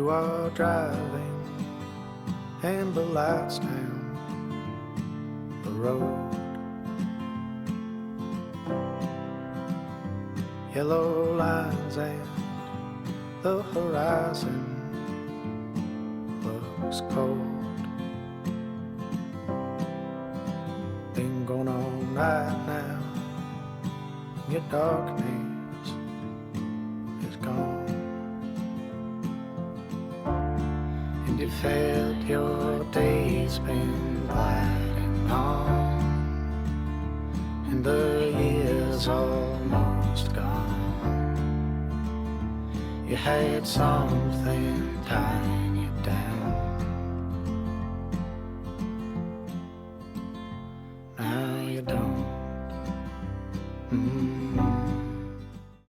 You are driving amber lights down the road. Yellow lines and the horizon looks cold. Been going all night now. Your darkness is gone. And you felt your days been gliding on, and the years almost gone. You had something tying you down. Now you don't.